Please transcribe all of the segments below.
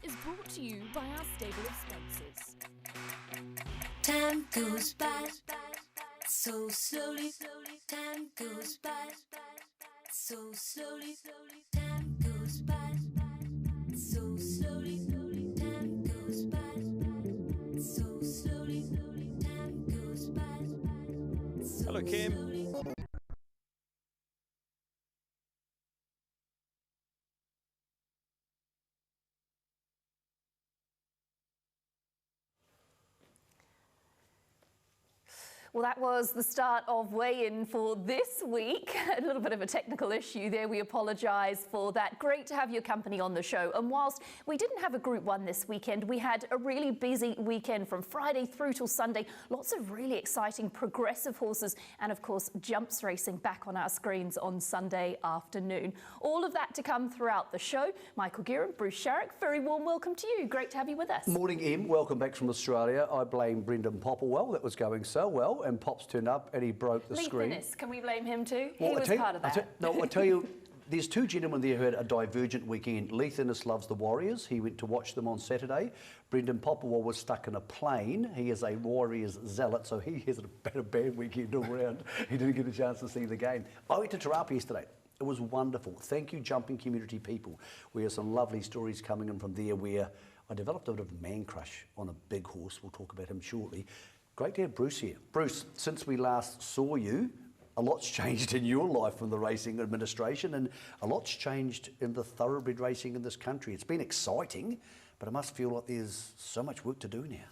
is brought to you by our stable of sponsors. Time goes by so slowly. Time goes by so slowly. Time goes by so slowly. Time goes by so slowly. Time goes by so Hello, Kim. slowly. Well, that was the start of weigh-in for this week. A little bit of a technical issue there. We apologise for that. Great to have your company on the show. And whilst we didn't have a Group 1 this weekend, we had a really busy weekend from Friday through till Sunday. Lots of really exciting progressive horses and, of course, jumps racing back on our screens on Sunday afternoon. All of that to come throughout the show. Michael Guerin, Bruce Sherrick, very warm welcome to you. Great to have you with us. Morning, Em. Welcome back from Australia. I blame Brendan Popplewell. That was going so well. And Pops turned up and he broke the screen. Innes, can we blame him too? Well, he was part of that. I tell you, there's two gentlemen there who had a divergent weekend. Leith Innes loves the Warriors. He went to watch them on Saturday. Brendan Popplewell was stuck in a plane. He is a Warriors zealot, so he has had a bad weekend all round. He didn't get a chance to see the game. I went to Tarapa yesterday. It was wonderful. Thank you, jumping community people. We have some lovely stories coming in from there where I developed a bit of man crush on a big horse. We'll talk about him shortly. Great to have Bruce here. Bruce, since we last saw you, a lot's changed in your life from the racing administration, and a lot's changed in the thoroughbred racing in this country. It's been exciting, but I must feel like there's so much work to do now.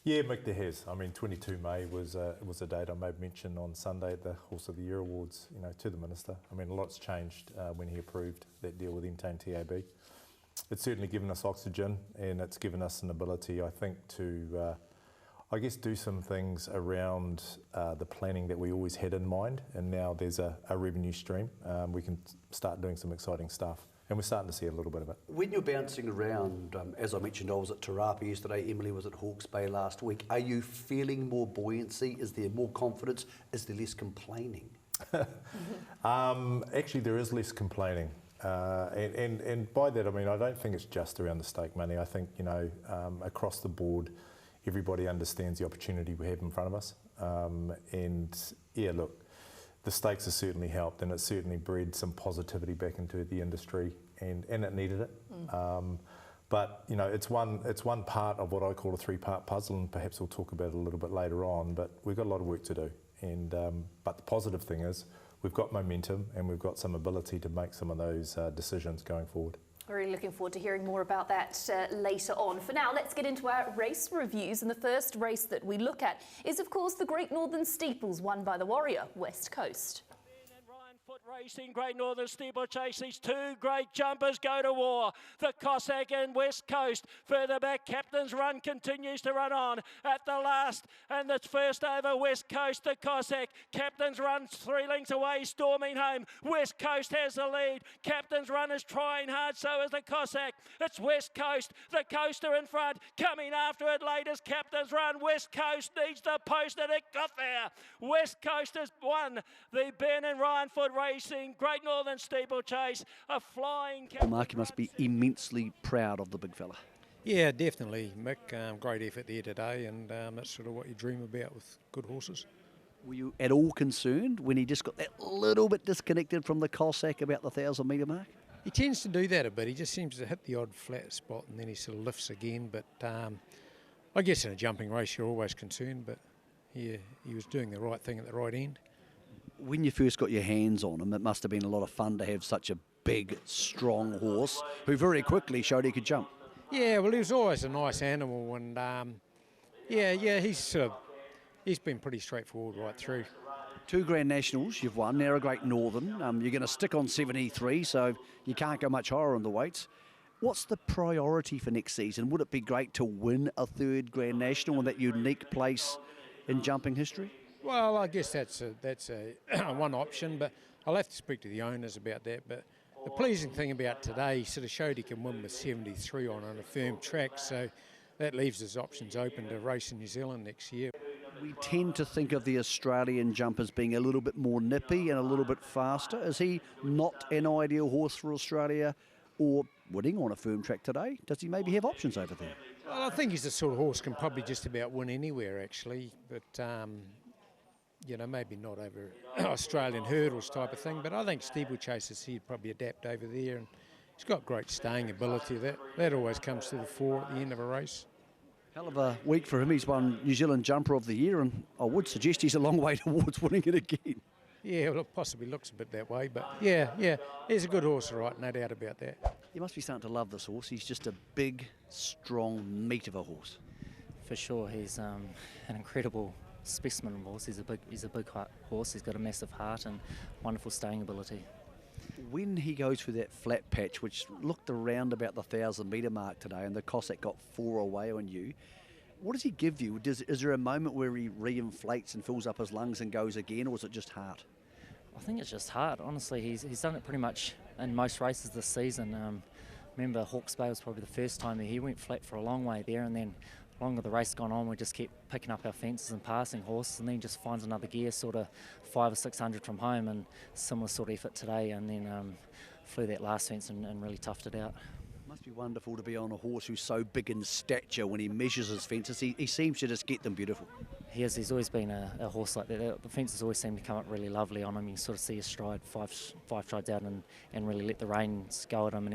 Yeah, Mick, there has. I mean, 22 May was a date I made mention on Sunday at the Horse of the Year Awards, to the Minister. I mean, a lot's changed when he approved that deal with Entane TAB. It's certainly given us oxygen, and it's given us an ability, I think, to do some things around the planning that we always had in mind, and now there's a revenue stream. We can start doing some exciting stuff, and we're starting to see a little bit of it. When you're bouncing around, as I mentioned, I was at Tarapa yesterday, Emily was at Hawke's Bay last week. Are you feeling more buoyancy? Is there more confidence? Is there less complaining? Actually, there is less complaining. And by that, I mean, I don't think it's just around the stake money. I think, across the board, everybody understands the opportunity we have in front of us. And yeah, look, the stakes have certainly helped, and it's certainly bred some positivity back into the industry, and it needed it. But it's one part of what I call a three-part puzzle, and perhaps we'll talk about it a little bit later on, but we've got a lot of work to do. And but the positive thing is we've got momentum, and we've got some ability to make some of those decisions going forward. Really looking forward to hearing more about that later on. For now, let's get into our race reviews. And the first race that we look at is, of course, the Great Northern Steeples, won by the Warrior, West Coast. Racing, Great Northern Steeplechase. These two great jumpers go to war. The Cossack and West Coast. Further back, Captain's Run continues to run on at the last. And the first over, West Coast, the Cossack. Captain's Run 3 lengths away, storming home. West Coast has the lead. Captain's Run is trying hard, so is the Cossack. It's West Coast, the Coaster in front. Coming after it late is Captain's Run. West Coast needs the post, and it got there. West Coast has won the Ben and Ryan Foot Racing Great Northern Steeplechase, a flying... Mark, you must be immensely proud of the big fella. Yeah, definitely, Mick. Great effort there today, and that's sort of what you dream about with good horses. Were you at all concerned when he just got that little bit disconnected from the Cossack about the 1,000-metre mark? He tends to do that a bit. He just seems to hit the odd flat spot, and then he sort of lifts again. But I guess in a jumping race you're always concerned, but yeah, he was doing the right thing at the right end. When you first got your hands on him, it must have been a lot of fun to have such a big, strong horse who very quickly showed he could jump. Yeah, well, he was always a nice animal, and he's been pretty straightforward right through. 2 Grand Nationals you've won, now a Great Northern. You're going to stick on 73, so you can't go much higher on the weights. What's the priority for next season? Would it be great to win a 3rd Grand National in that unique place in jumping history? Well, I guess that's a one option, but I'll have to speak to the owners about that. But the pleasing thing about today, he sort of showed he can win with 73 on a firm track, so that leaves his options open to race in New Zealand next year. We tend to think of the Australian jumpers being a little bit more nippy and a little bit faster. Is he not an ideal horse for Australia or winning on a firm track today? Does he maybe have options over there? Well, I think he's the sort of horse can probably just about win anywhere, actually. But, you know, maybe not over Australian hurdles type of thing. But I think steeplechases, he'd probably adapt over there. And he's got great staying ability. That always comes to the fore at the end of a race. Hell of a week for him. He's won New Zealand Jumper of the Year, and I would suggest he's a long way towards winning it again. Yeah, well, it possibly looks a bit that way, but yeah, he's a good horse, all right, no doubt about that. You must be starting to love this horse. He's just a big, strong meat of a horse. For sure, he's an incredible specimen of horse. He's a big horse. He's got a massive heart and wonderful staying ability. When he goes through that flat patch, which looked around about the 1,000-metre mark today, and the Cossack got 4 away on you, what does he give you? Is there a moment where he reinflates and fills up his lungs and goes again, or is it just heart? I think it's just heart. Honestly, he's done it pretty much in most races this season. Remember, Hawke's Bay was probably the first time he went flat for a long way there, and then longer the race gone on, we just kept picking up our fences and passing horses, and then just finds another gear, sort of 500 or 600 from home, and similar sort of effort today, and then flew that last fence and really toughed it out. Must be wonderful to be on a horse who's so big in stature when he measures his fences. He seems to just get them beautiful. He's always been a horse like that. The fences always seem to come up really lovely on him. You sort of see his stride five strides out and really let the reins go at him, and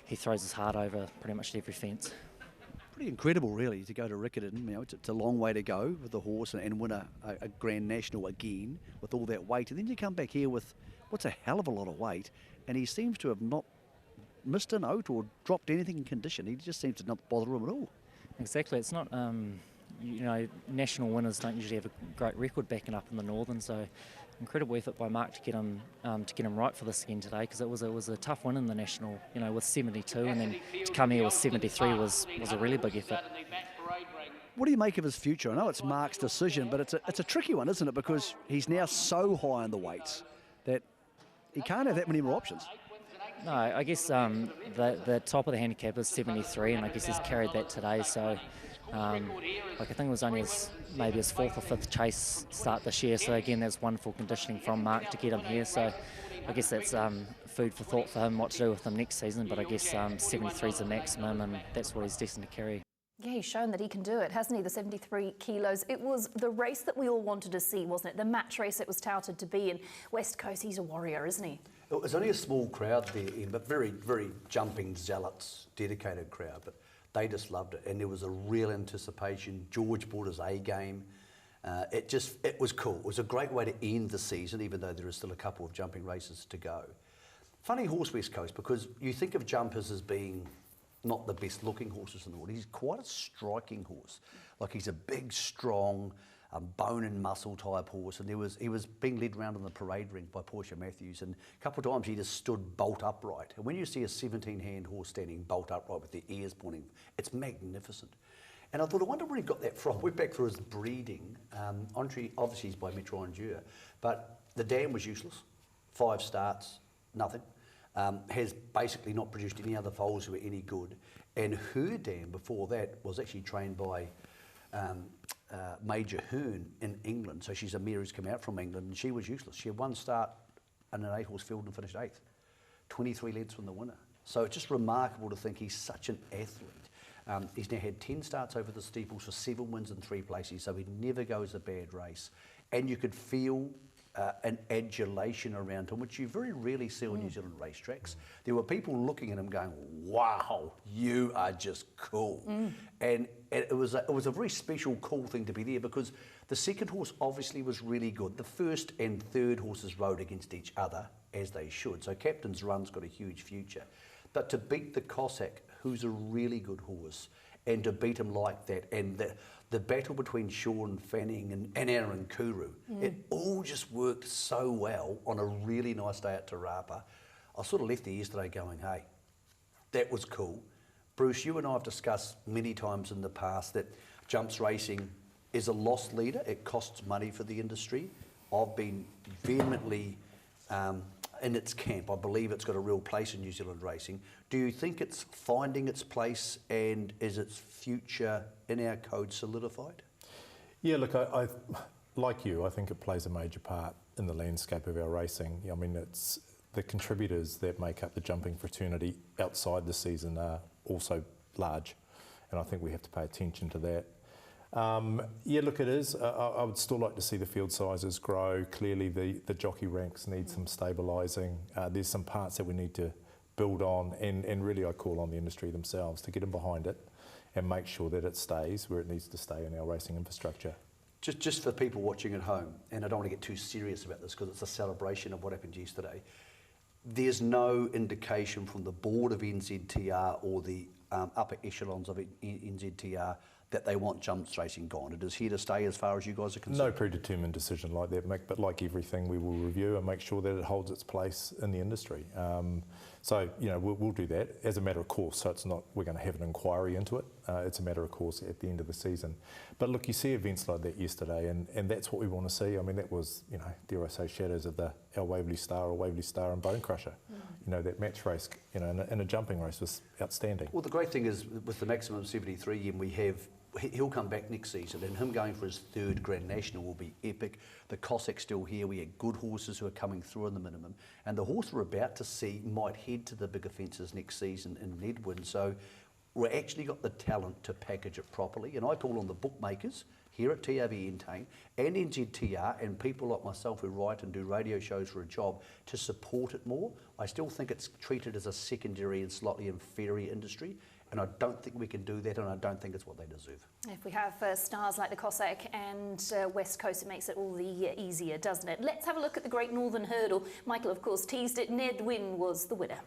he throws his heart over pretty much every fence. Pretty incredible, really, to go to Riccarton. You know, it's a long way to go with the horse and win a Grand National again with all that weight. And then you come back here with what's a hell of a lot of weight, and he seems to have not missed a note or dropped anything in condition. He just seems to not bother him at all. Exactly. It's not, you know, national winners don't usually have a great record backing up in the Northern, so incredible effort by Mark to get him right for this again today, because it was a tough win in the national, you know, with 72, and then to come here with 73 was a really big effort. What do you make of his future? I know it's Mark's decision, but it's a tricky one, isn't it? Because he's now so high in the weights that he can't have that many more options. No, I guess the top of the handicap is 73, and I guess he's carried that today. So, like I think it was only maybe his 4th or 5th chase start this year. So again, that's wonderful conditioning from Mark to get him here. So I guess that's food for thought for him what to do with him next season. But I guess 73 is the maximum, and that's what he's destined to carry. Yeah, he's shown that he can do it, hasn't he? The 73 kilos. It was the race that we all wanted to see, wasn't it? The match race it was touted to be. And West Coast, he's a warrior, isn't he? It was only a small crowd there, Ian, but very, very jumping zealots, dedicated crowd. But they just loved it, and there was a real anticipation. George brought his A game. It was cool. It was a great way to end the season, even though there is still a couple of jumping races to go. Funny horse, West Coast, because you think of jumpers as being not the best looking horses in the world. He's quite a striking horse. Like, he's a big, strong, bone and muscle type horse, and he was being led around in the parade ring by Portia Matthews, and a couple of times he just stood bolt upright. And when you see a 17-hand horse standing bolt upright with their ears pointing, it's magnificent. And I thought, I wonder where he got that from. Went back through his breeding. Entry, obviously, he's by Metro Endure, but the dam was useless. 5 starts, nothing. Has basically not produced any other foals who were any good. And her dam before that was actually trained by Major Hearn in England. So she's a mare who's come out from England, and she was useless. She had 1 start in an 8-horse field and finished 8th. 23 lengths from the winner. So it's just remarkable to think he's such an athlete. He's now had 10 starts over the Steeples for 7 wins and 3 places, so he never goes a bad race. And you could feel an adulation around him, which you very rarely see on New Zealand racetracks. There were people looking at him going, wow, you are just cool. And it was a very special, cool thing to be there, because the second horse obviously was really good. The first and third horses rode against each other, as they should. So Captain's Run's got a huge future. But to beat the Cossack, who's a really good horse, and to beat him like that, and the battle between Sean Fanning and Aaron Kuru, it all just worked so well on a really nice day at Te Rapa. I sort of left there yesterday going, hey, that was cool. Bruce, you and I have discussed many times in the past that jumps racing is a lost leader. It costs money for the industry. I've been vehemently in its camp. I believe it's got a real place in New Zealand racing. Do you think it's finding its place, and is its future in our code solidified? Yeah, look, I like you, I think it plays a major part in the landscape of our racing. I mean, it's the contributors that make up the jumping fraternity outside the season are also large, and I think we have to pay attention to that. Yeah, look, it is. I would still like to see the field sizes grow. Clearly, the jockey ranks need some stabilising. There's some parts that we need to build on, and really I call on the industry themselves to get in behind it and make sure that it stays where it needs to stay in our racing infrastructure. Just for people watching at home, and I don't want to get too serious about this because it's a celebration of what happened yesterday, there's no indication from the board of NZTR or the upper echelons of NZTR that they want jumps racing gone. It is here to stay as far as you guys are concerned. No predetermined decision like that, Mick, but like everything, we will review and make sure that it holds its place in the industry. So, you know, we'll do that as a matter of course. So it's not we're going to have an inquiry into it. It's a matter of course at the end of the season. But look, you see events like that yesterday, and that's what we want to see. I mean, that was, you know, dare I say, shadows of our Waverley Star and Bone Crusher. You know, that match race, you know, in a jumping race was outstanding. Well, the great thing is with the maximum 73, and he'll come back next season, and him going for his third Grand National will be epic. The Cossack's still here. We had good horses who are coming through in the minimum, and the horse we're about to see might head to the bigger fences next season in Nedwin. So we've actually got the talent to package it properly, and I call on the bookmakers here at TRV Entain and NZTR and people like myself who write and do radio shows for a job to support it more. I still think it's treated as a secondary and slightly inferior industry, and I don't think we can do that, and I don't think it's what they deserve. If we have stars like the Cossack and West Coast, it makes it all the easier, doesn't it? Let's have a look at the Great Northern Hurdle. Michael, of course, teased it. Ned Wynn was the winner.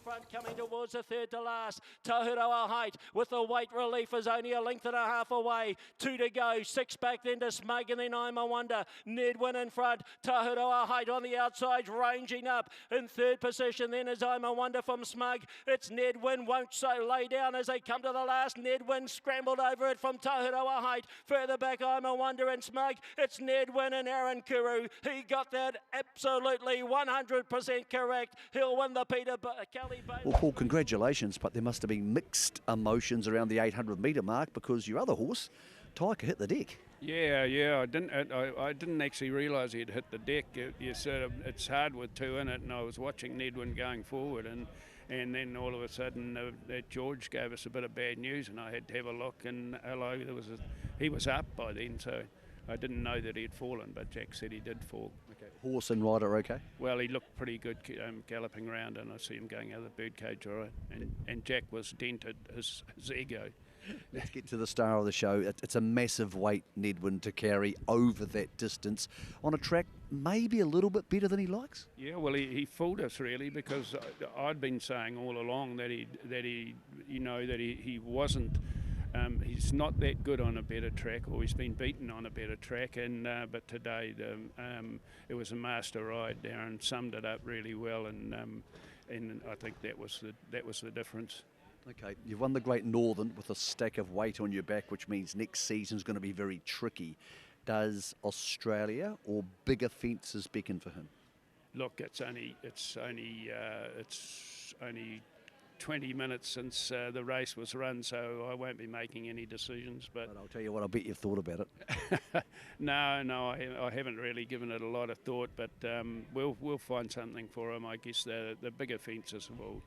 Front coming towards the third to last. Tahuroa Height with the weight relief is only a length and a half away. 2 to go. 6 back then to Smug, and then I'm a Wonder. Ned Wynn in front. Tahuroa Height on the outside, ranging up. In third position then is I'm a Wonder from Smug. It's Ned Wynn won't so lay down as they come to the last. Ned Wynn scrambled over it from Tahuroa Height. Further back I'm a Wonder and Smug. It's Ned Wynn and Aaron Kuru. He got that absolutely 100% correct. He'll win the Peter Kelly. Well, Paul, congratulations, but there must have been mixed emotions around the 800 metre mark because your other horse, Tyker, hit the deck. Yeah, I didn't actually realise he'd hit the deck. It's hard with two in it, and I was watching Nedwin going forward, and then all of a sudden that George gave us a bit of bad news, and I had to have a look, and he was up by then, so I didn't know that he had fallen, but Jack said he did fall. Okay. Horse and rider okay? Well, he looked pretty good galloping around, and I see him going out of the birdcage all right. And Jack was dented, his ego. Let's get to the star of the show. It's a massive weight, Nedwin, to carry over that distance on a track maybe a little bit better than he likes. Yeah, well, he fooled us really, because I'd been saying all along that he wasn't. He's not that good on a better track, or he's been beaten on a better track. And but today it was a master ride. Darren summed it up really well, and I think that was the difference. Okay, you've won the Great Northern with a stack of weight on your back, which means next season's going to be very tricky. Does Australia or bigger fences beckon for him? Look, it's only 20 minutes since the race was run, so I won't be making any decisions. But I'll tell you what, I bet you've thought about it. No, I haven't really given it a lot of thought, but we'll find something for him. I guess the bigger fences will.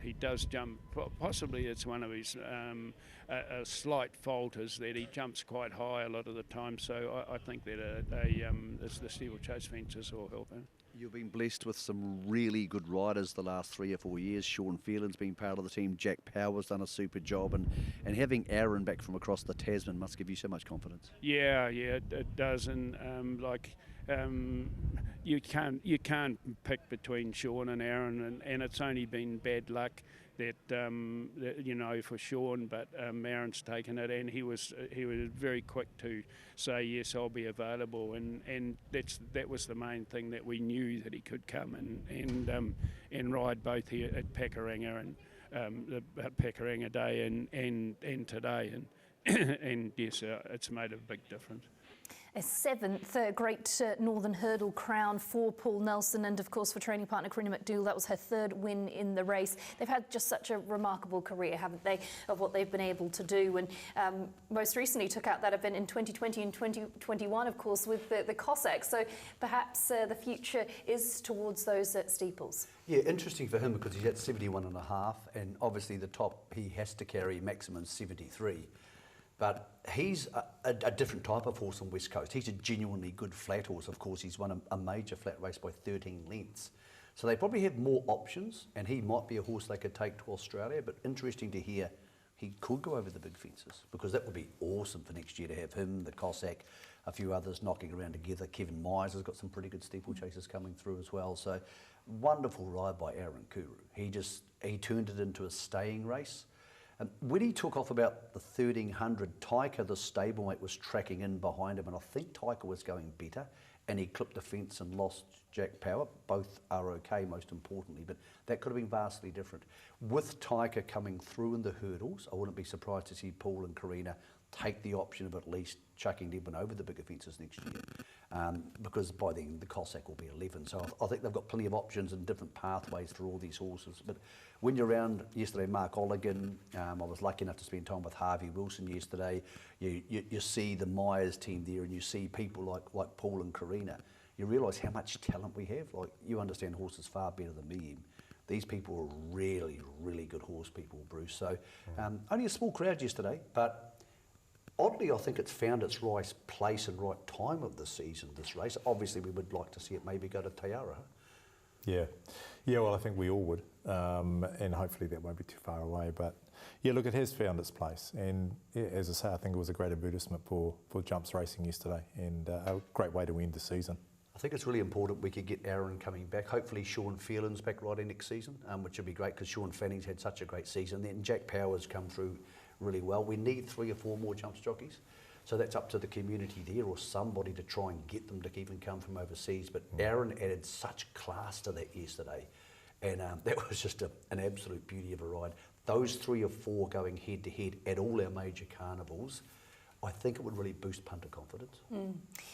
He does jump. Possibly it's one of his a slight fault is that he jumps quite high a lot of the time. So I think that the steeplechase fences will help him. You've been blessed with some really good riders the last 3 or 4 years. Sean Phelan's been part of the team. Jack Power's done a super job, and having Aaron back from across the Tasman must give you so much confidence. Yeah, it does, and you can't pick between Sean and Aaron, and it's only been bad luck that for Sean, but Aaron's taken it, and he was very quick to say yes, I'll be available, and that was the main thing, that we knew that he could come and ride both here at Pakuranga and Pakuranga Day and today, and and yes, it's made a big difference. A 7th Great Northern Hurdle crown for Paul Nelson, and of course for training partner Karina McDougall, that was her 3rd win in the race. They've had just such a remarkable career, haven't they, of what they've been able to do, and most recently took out that event in 2020 and 2021, of course, with the Cossacks. So perhaps the future is towards those Steeples. Yeah, interesting for him because he's at 71.5, and obviously the top he has to carry maximum 73. But he's a different type of horse on West Coast. He's a genuinely good flat horse. Of course, he's won a major flat race by 13 lengths. So they probably have more options, and he might be a horse they could take to Australia. But interesting to hear he could go over the big fences, because that would be awesome for next year to have him, the Cossack, a few others knocking around together. Kevin Myers has got some pretty good steeplechasers coming through as well. So wonderful ride by Aaron Kuru. He turned it into a staying race. When he took off about the 1300, Taika, the stablemate, was tracking in behind him, and I think Taika was going better, and he clipped the fence and lost Jack Power. Both are okay, most importantly, but that could have been vastly different. With Taika coming through in the hurdles, I wouldn't be surprised to see Paul and Karina take the option of at least chucking Devon over the bigger fences next year, because by then the Cossack will be 11. So I think they've got plenty of options and different pathways for all these horses. But when you're around yesterday, Mark Olligan, I was lucky enough to spend time with Harvey Wilson yesterday. You see the Myers team there, and you see people like Paul and Karina. You realise how much talent we have. Like, you understand horses far better than me. These people are really, really good horse people, Bruce. So only a small crowd yesterday, but oddly, I think it's found its right place and right time of the season, this race. Obviously, we would like to see it maybe go to Tayara. Yeah, well, I think we all would, and hopefully that won't be too far away. But yeah, look, it has found its place, and yeah, as I say, I think it was a great advertisement for jumps racing yesterday, and a great way to end the season. I think it's really important we could get Aaron coming back. Hopefully Sean Phelan's back riding next season, which would be great because Sean Fanning's had such a great season. Then Jack Powers come through really well. We need 3 or 4 more jumps jockeys. So that's up to the community there or somebody to try and get them to even come from overseas. But Aaron added such class to that yesterday. And that was just an absolute beauty of a ride. Those 3 or 4 going head to head at all our major carnivals, I think it would really boost punter confidence.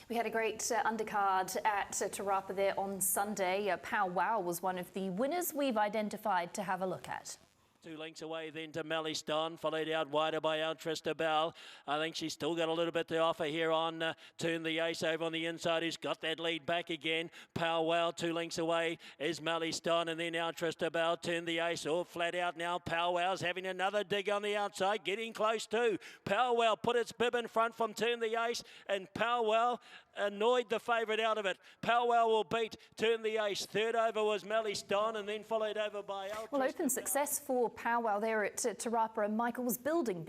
We had a great undercard at Tarapa there on Sunday. Pow Wow was one of the winners we've identified to have a look at. 2 lengths away then to Melly Don, followed out wider by Altrista Bell. I think she's still got a little bit to offer here on Turn the Ace over on the inside, who's got that lead back again. Powwow 2 lengths away is Melly Don, and then Altrista Bell, Turn the Ace, all flat out now. Powwow's having another dig on the outside, getting close too. Powwow put its bib in front from Turn the Ace, and Powwow annoyed the favourite out of it. Powwow will beat Turn the Ace. 3rd over was Melly Don, and then followed over by Altrista. Well, open success for Powwow there at Tarapa, and Michael was building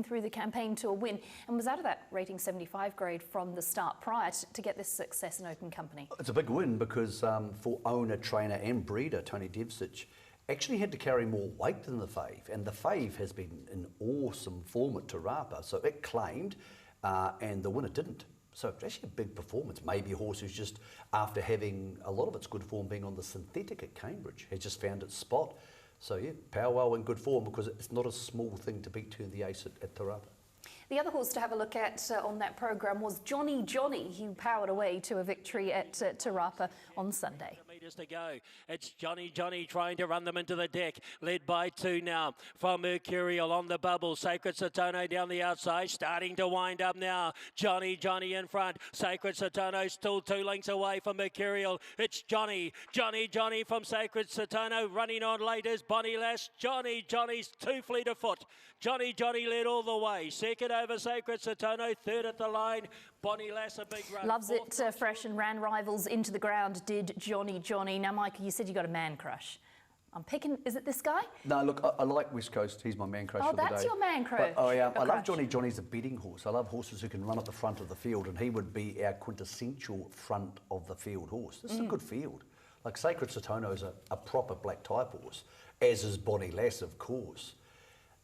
through the campaign to a win, and was out of that rating 75 grade from the start prior to get this success in open company. It's a big win because for owner, trainer and breeder Tony Devsich actually had to carry more weight than the Fave, and the Fave has been in awesome form at Tarapa, so it claimed and the winner didn't. So it's actually a big performance. Maybe a horse who's just, after having a lot of its good form being on the synthetic at Cambridge, has just found its spot. So yeah, Powwow in good form because it's not a small thing to beat Turn the Ace at Tarapa. The other horse to have a look at on that programme was Johnny, who powered away to a victory at Tarapa on Sunday. Metres to go. It's Johnny trying to run them into the deck. Led by 2 now from Mercurial on the bubble. Sacred Satono down the outside, starting to wind up now. Johnny in front. Sacred Satono still 2 lengths away from Mercurial. It's Johnny from Sacred Satono. Running on late is Bonnie Lass. Johnny's 2 fleet of foot. Johnny led all the way. Second over Sacred Satono, 3rd at the line. Bonnie Lass, a big run. Loves it fresh and ran rivals into the ground, did Johnny. Now, Mike, you said you got a man crush. I'm picking, is it this guy? No, look, I like West Coast. He's my man crush for the day. Oh, that's your man crush. But, I love Johnny. Johnny's a betting horse. I love horses who can run at the front of the field, and he would be our quintessential front of the field horse. This is a good field. Like Sacred Satono is a proper black type horse, as is Bonnie Lass, of course.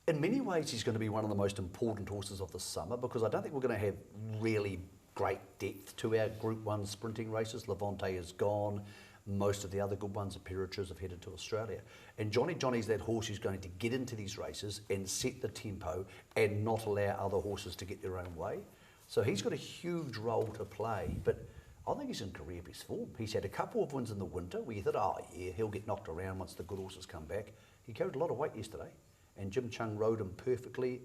In many ways, he's going to be one of the most important horses of the summer because I don't think we're going to have really great depth to our Group 1 sprinting races. Levante is gone. Most of the other good ones, Aperitus, have headed to Australia. And Johnny's that horse who's going to get into these races and set the tempo and not allow other horses to get their own way. So he's got a huge role to play, but I think he's in career best form. He's had a couple of wins in the winter where you thought, oh yeah, he'll get knocked around once the good horses come back. He carried a lot of weight yesterday, and Jim Chung rode him perfectly.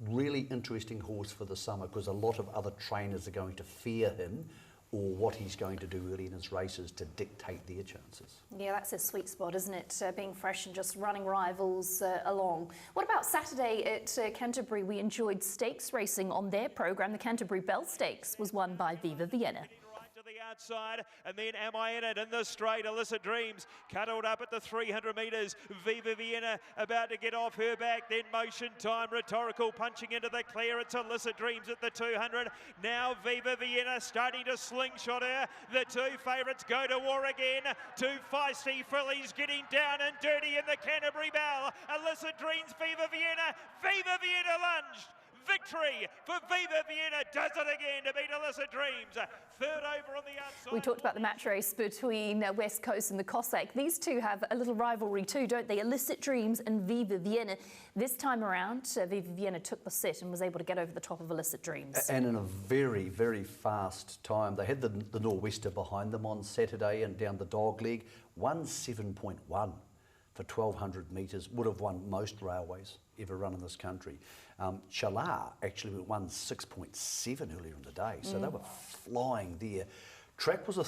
Really interesting horse for the summer because a lot of other trainers are going to fear him or what he's going to do early in his races to dictate their chances. Yeah, that's his sweet spot, isn't it? Being fresh and just running rivals along. What about Saturday at Canterbury? We enjoyed stakes racing on their programme. The Canterbury Bell Stakes was won by Viva Vienna. The outside, and then Am I In It in the straight? Illicit Dreams cuddled up at the 300 metres. Viva Vienna about to get off her back, then Motion Time, Rhetorical punching into the clear. It's Illicit Dreams at the 200. Now Viva Vienna starting to slingshot her. The two favourites go to war again. Two feisty fillies getting down and dirty in the Canterbury Bell. Illicit Dreams, Viva Vienna lunged. Victory for Viva Vienna, does it again to beat Illicit Dreams. Third over on the outside. We talked about the match race between West Coast and the Cossack. These two have a little rivalry too, don't they? Illicit Dreams and Viva Vienna. This time around, Viva Vienna took the set and was able to get over the top of Illicit Dreams. And in a very, very fast time. They had the Nor'wester behind them on Saturday and down the dog leg. 1:7.1 for 1,200 metres. Would have won most railways ever run in this country. Sharrock actually won 6.7 earlier in the day, so they were flying there. Track was a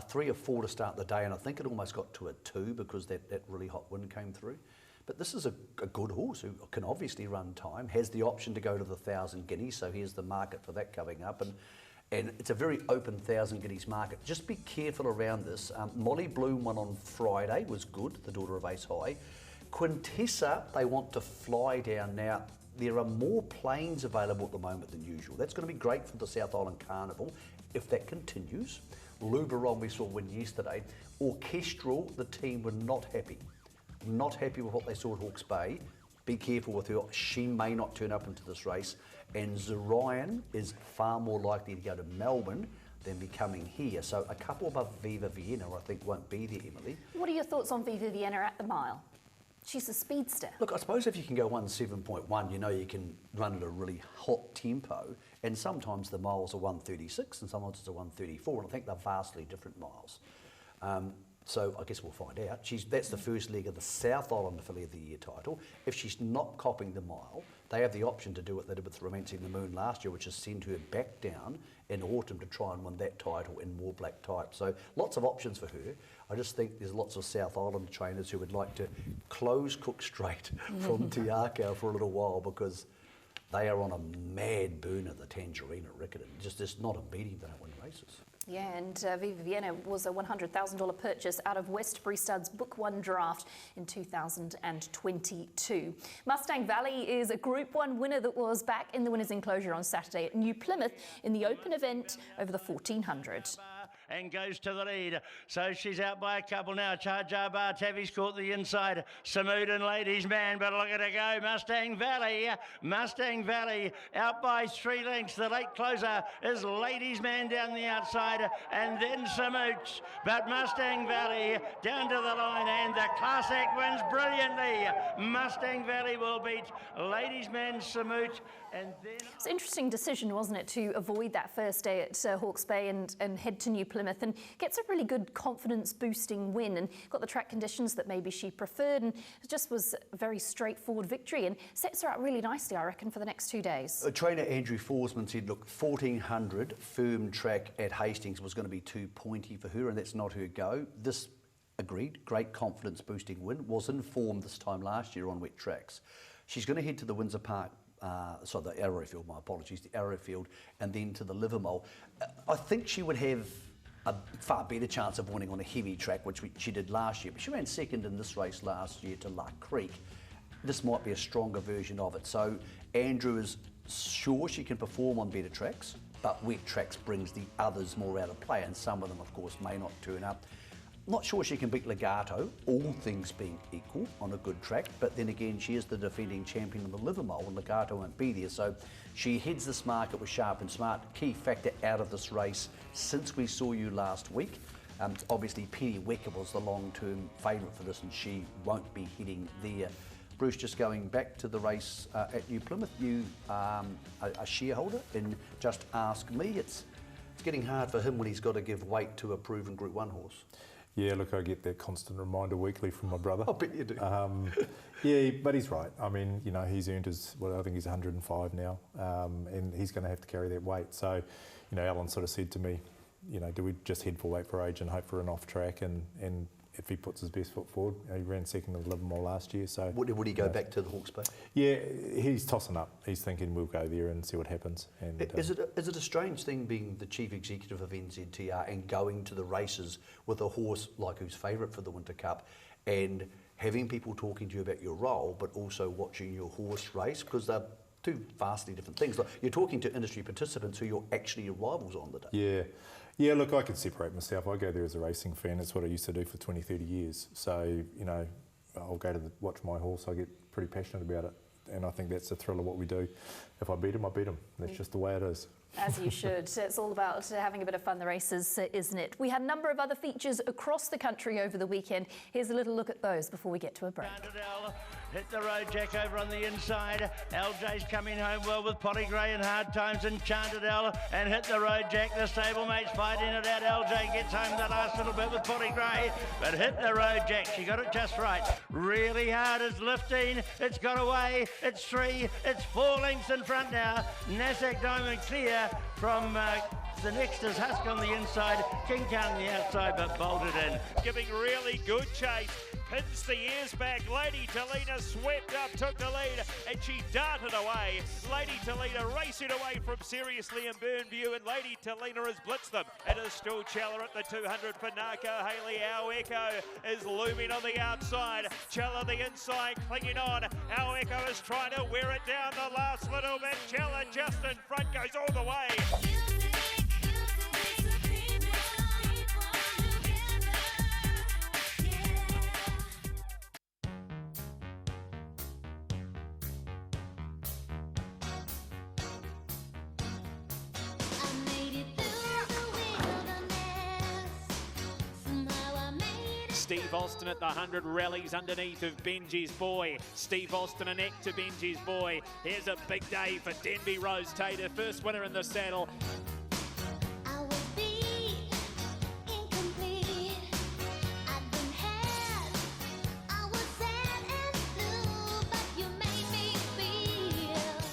3 or 4 to start the day, and I think it almost got to a 2 because that really hot wind came through. But this is a good horse who can obviously run time, has the option to go to the 1,000 guineas, so here's the market for that coming up. And it's a very open 1,000 guineas market. Just be careful around this. Molly Bloom won on Friday, was good, the daughter of Ace High. Quintessa, they want to fly down now. There are more planes available at the moment than usual. That's going to be great for the South Island Carnival if that continues. Luberon we saw win yesterday. Orchestral, the team were not happy. Not happy with what they saw at Hawke's Bay. Be careful with her. She may not turn up into this race. And Zorion is far more likely to go to Melbourne than be coming here. So a couple above Viva Vienna I think won't be there, Emily. What are your thoughts on Viva Vienna at the mile? She's a speedster. Look, I suppose if you can go 1:7.1, you know you can run at a really hot tempo, and sometimes the miles are 1:36 and sometimes it's a 1:34, and I think they're vastly different miles. So I guess we'll find out. That's the first leg of the South Island Filly of the Year title. If she's not copping the mile, they have the option to do what they did with Romancing the Moon last year, which is send her back down in autumn to try and win that title in more black type. So lots of options for her. I just think there's lots of South Island trainers who would like to close Cook Strait from Te Akau for a little while because they are on a mad burner, the Tangerine at Riccarton. Just not a beating, they don't win races. Yeah, and Viva Vienna was a $100,000 purchase out of Westbury Stud's Book 1 draft in 2022. Mustang Valley is a Group 1 winner that was back in the winner's enclosure on Saturday at New Plymouth in the open event over the 1400. And goes to the lead. So she's out by a couple now. Charjar Bar Tavi's caught the inside. Samudin Ladies Man, but look at her go. Mustang Valley out by 3 lengths. The late closer is Ladies Man down the outside, and then Samooch. But Mustang Valley down to the line, and the Class Act wins brilliantly. Mustang Valley will beat Ladies Man, Samooch. And then it's an interesting decision, wasn't it, to avoid that first day at Hawke's Bay and head to New Plymouth, and gets a really good confidence-boosting win and got the track conditions that maybe she preferred, and it just was a very straightforward victory and sets her up really nicely, I reckon, for the next 2 days. Trainer Andrew Forsman said, look, 1400 firm track at Hastings was going to be too pointy for her, and that's not her go. This, agreed, great confidence-boosting win, was in form this time last year on wet tracks. She's going to head to the Windsor Park, the Arrowfield, my apologies, the Arrowfield, and then to the Livermore. I think she would have a far better chance of winning on a heavy track, which she did last year, but she ran second in this race last year to Lark Creek. This might be a stronger version of it. So Andrew is sure she can perform on better tracks, but wet tracks brings the others more out of play, and some of them, of course, may not turn up. Not sure she can beat Legato, all things being equal, on a good track, but then again, she is the defending champion of the Livermore, and Legato won't be there. So she heads this market with sharp and smart. Key factor out of this race since we saw you last week. Obviously, Penny Wecker was the long-term favourite for this, and she won't be heading there. Bruce, just going back to the race at New Plymouth, you a shareholder, and just ask me, it's getting hard for him when he's got to give weight to a proven Group 1 horse. Yeah, look, I get that constant reminder weekly from my brother. I bet you do. Yeah, but he's right. I mean, you know, he's earned his, I think he's 105 now, and he's going to have to carry that weight. So, you know, Alan sort of said to me, you know, do we just head for weight for age and hope for an off track, and if he puts his best foot forward, he ran second in the 11 mile last year. So would he go back to the Hawke's Bay? Yeah, he's tossing up. He's thinking we'll go there and see what happens. And is it a strange thing being the chief executive of NZTR and going to the races with a horse like who's favourite for the Winter Cup, and having people talking to you about your role, but also watching your horse race, because they're two vastly different things. Like, you're talking to industry participants who you're actually your rivals on the day. Yeah. Yeah, look, I can separate myself. I go there as a racing fan. It's what I used to do for 20, 30 years. So, you know, I'll go to watch my horse. I get pretty passionate about it. And I think that's the thrill of what we do. If I beat him, I beat him. That's just the way it is. As you should. It's all about having a bit of fun, the races, isn't it? We had a number of other features across the country over the weekend. Here's a little look at those before we get to a break. Hit the road, Jack, over on the inside. LJ's coming home well with Potty Gray and Hard Times. Enchanted L, and hit the road, Jack. The stablemate's fighting it out. LJ gets home the last little bit with Potty Gray, but hit the road, Jack. She got it just right. Really hard is lifting. It's got away. It's 3. It's 4 lengths in front now. Nassac Diamond clear from the next is Husk on the inside. King Khan on the outside, but bolted in. Giving really good chase. Pins the ears back. Lady Talina swept up, took the lead, and she darted away. Lady Talina racing away from Seriously and Burnview, and Lady Talina has blitzed them. It is still Chella at the 200 for Narco Haley. Our Echo is looming on the outside. Chella the inside, clinging on. Our Echo is trying to wear it down the last little bit. Chella just in front, goes all the way. Steve Austin at the 100 rallies underneath of Benji's Boy. Steve Austin a neck to Benji's Boy. Here's a big day for Denby Rose Tater, first winner in the saddle.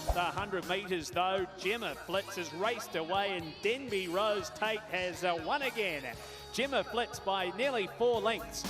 The 100 metres though, Gemma Flitz has raced away and Denby Rose Tate has won again. Gemma Flitz by nearly 4 lengths.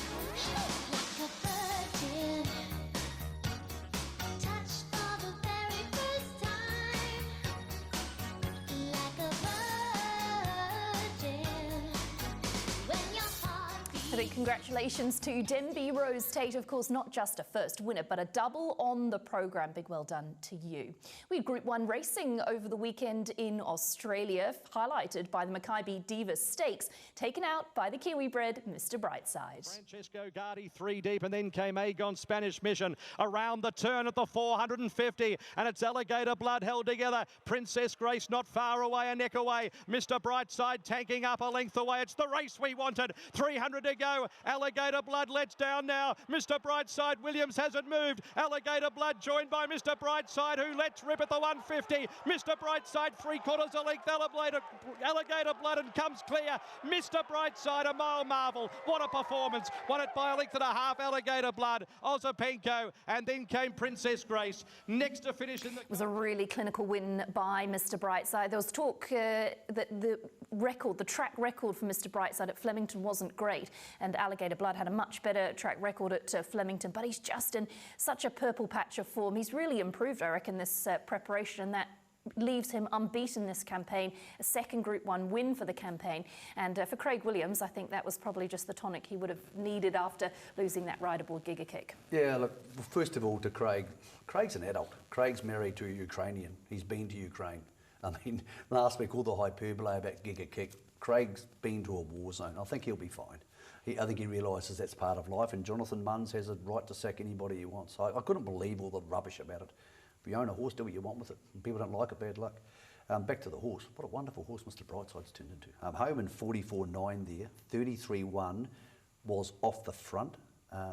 A big congratulations to Denby Rose Tate, of course, not just a first winner, but a double on the programme. Big well done to you. We had Group 1 racing over the weekend in Australia, highlighted by the Mackay Diva Stakes, taken out by the Kiwi-bred Mr. Brightside. Francesco Gardi 3 deep, and then came Agon Spanish Mission around the turn at the 450, and it's Alligator Blood held together. Princess Grace not far away, a neck away. Mr. Brightside tanking up a length away. It's the race we wanted. 300 to go. Alligator Blood lets down now. Mr. Brightside Williams hasn't moved. Alligator Blood joined by Mr. Brightside, who lets rip at the 150. Mr. Brightside 3/4 a length. Alligator Blood and comes clear. Mr. Brightside, a mile marvel. What a performance. Won it by a length and a half. Alligator Blood, Ozapenko, and then came Princess Grace. Next to finish in the... It was a really clinical win by Mr. Brightside. There was talk that the track record for Mr. Brightside at Flemington wasn't great, and Alligator Blood had a much better track record at Flemington, but he's just in such a purple patch of form. He's really improved, I reckon, this preparation, and that leaves him unbeaten this campaign, a second Group 1 win for the campaign. And for Craig Williams, I think that was probably just the tonic he would have needed after losing that rideable Giga Kick. Yeah, look, first of all to Craig. Craig's an adult. Craig's married to a Ukrainian. He's been to Ukraine. I mean, last week all the hyperbole about Giga Kick. Craig's been to a war zone. I think he'll be fine. I think he realises that's part of life, and Jonathan Munns has a right to sack anybody he wants. I couldn't believe all the rubbish about it. If you own a horse, do what you want with it. If people don't like it, bad luck. Back to the horse. What a wonderful horse Mr. Brightside's turned into. Home in 44.9 there, 33.1 was off the front.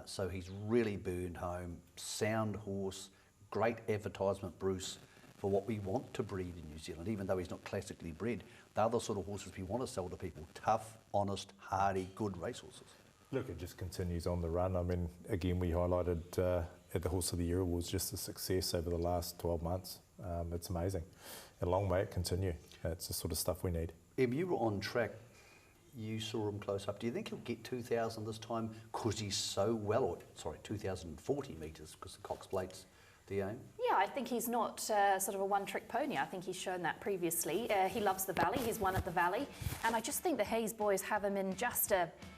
So he's really burned home. Sound horse, great advertisement, Bruce, for what we want to breed in New Zealand, even though he's not classically bred. They're the sort of horses we want to sell to people. Tough, honest, hardy, good racehorses. Look, it just continues on the run. I mean, again, we highlighted at the Horse of the Year Awards just the success over the last 12 months. It's amazing. And long may it continue. It's the sort of stuff we need. Em, you were on track. You saw him close up. Do you think he'll get 2,000 this time because he's so well, or sorry, 2,040 metres because the Cox Plate's the aim? Yeah, I think he's not sort of a one-trick pony. I think he's shown that previously. He loves the Valley. He's won at the Valley. And I just think the Hayes boys have him in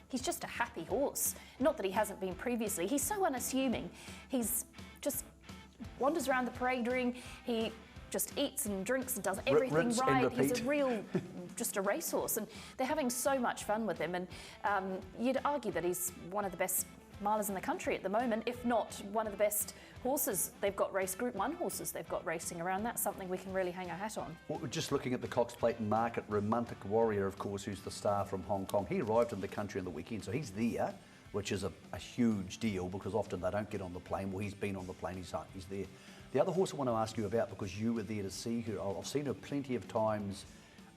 he's just a happy horse. Not that he hasn't been previously. He's so unassuming. He's just wanders around the parade ring. He just eats and drinks and does everything right. He's a real, just a racehorse. And they're having so much fun with him. And you'd argue that he's one of the best milers in the country at the moment, if not one of the best horses they've got Group 1 horses they've got racing around. That's something we can really hang our hat on. Well, just looking at the Cox Plate Market, Romantic Warrior, of course, who's the star from Hong Kong. He arrived in the country on the weekend, so he's there, which is a huge deal because often they don't get on the plane. Well, he's been on the plane, he's there. The other horse I want to ask you about, because you were there to see her, I've seen her plenty of times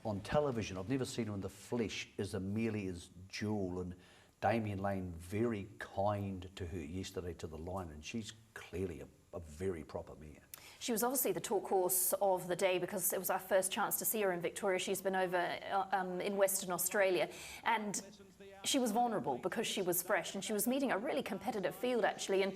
on television. I've never seen her in the flesh, is Amelia's Jewel, and Damien Lane very kind to her yesterday to the line, and she's clearly a very proper mare. She was obviously the talk horse of the day because it was our first chance to see her in Victoria. She's been over in Western Australia, and she was vulnerable because she was fresh and she was meeting a really competitive field actually, and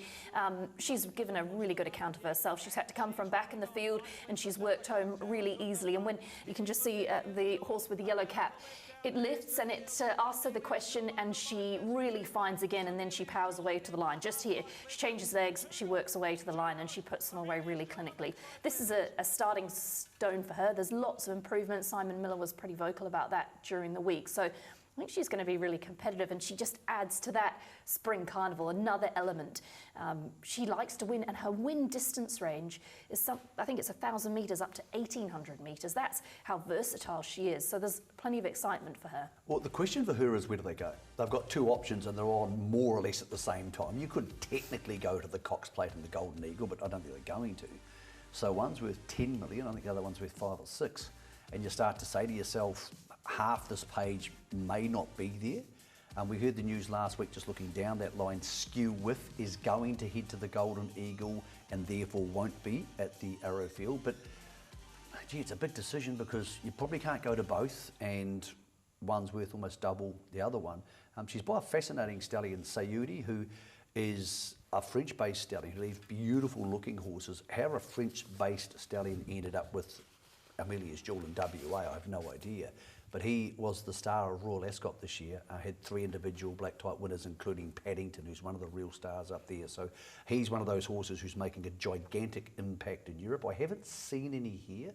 she's given a really good account of herself. She's had to come from back in the field and she's worked home really easily, and when you can just see the horse with the yellow cap, it lifts and it asks her the question and she really finds again, and then she powers away to the line. Just here, she changes legs, she works away to the line and she puts them away really clinically. This is a starting stone for her. There's lots of improvements. Simon Miller was pretty vocal about that during the week. So I think she's going to be really competitive, and she just adds to that spring carnival another element. She likes to win, and her win distance range is I think it's 1,000 metres up to 1,800 metres. That's how versatile she is. So there's plenty of excitement for her. Well, the question for her is, where do they go? They've got two options and they're on more or less at the same time. You could technically go to the Cox Plate and the Golden Eagle, but I don't think they're going to. So one's worth 10 million, I think the other one's worth 5 or 6. And you start to say to yourself, half this page may not be there. We heard the news last week, just looking down that line, Skew With is going to head to the Golden Eagle and therefore won't be at the Arrowfield. But gee, it's a big decision because you probably can't go to both, and one's worth almost double the other one. She's by a fascinating stallion, Sayuri, who is a French-based stallion who leaves beautiful looking horses. How a French-based stallion ended up with Amelia's Jewel in WA, I have no idea. But he was the star of Royal Ascot this year. Had 3 individual black type winners, including Paddington, who's one of the real stars up there. So he's one of those horses who's making a gigantic impact in Europe. I haven't seen any here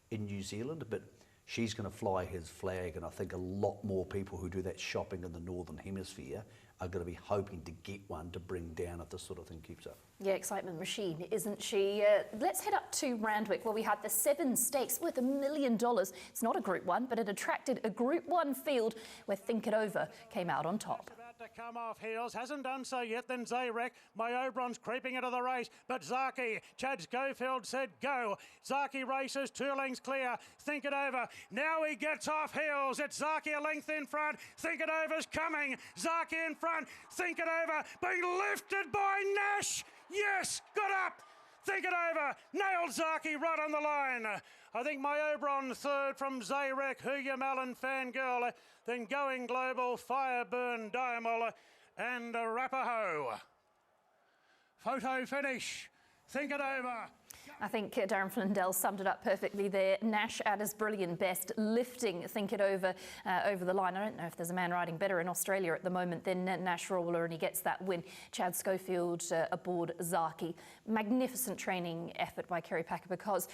in New Zealand, but she's going to fly his flag, and I think a lot more people who do that shopping in the Northern Hemisphere are going to be hoping to get one to bring down if this sort of thing keeps up. Yeah, excitement machine, isn't she? Let's head up to Randwick, where we had the 7 stakes worth $1 million. It's not a Group 1, but it attracted a Group 1 field where Think It Over came out on top. To come off heels, hasn't done so yet, then Sherrick. My Oberon's creeping into the race, but Zaki, Chad Schofield said go. Zaki races 2 lengths clear, Think It Over. Now he gets off heels, it's Zaki a length in front, Think It Over's coming, Zaki in front, Think It Over, being lifted by Nash. Yes, got up. Think It Over, nailed Zaki right on the line. I think my Oberon third from Sherrick, Huya Mellon, Fangirl, then Going Global, Fireburn, Diamol, and Arapaho. Photo finish. Think It Over. I think Darren Flindell summed it up perfectly there. Nash at his brilliant best, lifting Think It Over over the line. I don't know if there's a man riding better in Australia at the moment than Nash Rawler, and he gets that win. Chad Schofield aboard Zaki. Magnificent training effort by Kerry Packer, because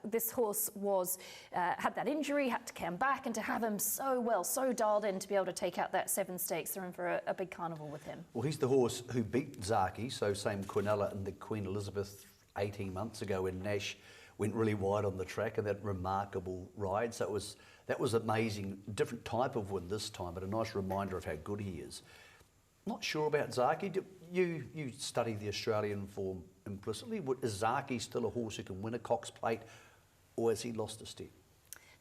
this horse was had that injury, had to come back, and to have him so well, so dialed in to be able to take out that 7 stakes, they're in for a big carnival with him. Well, he's the horse who beat Zaki, so same Quinella and the Queen Elizabeth 18 months ago when Nash went really wide on the track in that remarkable ride. So that was amazing. Different type of win this time, but a nice reminder of how good he is. Not sure about Zaki. You study the Australian form implicitly. Is Zaki still a horse who can win a Cox Plate, or has he lost a step?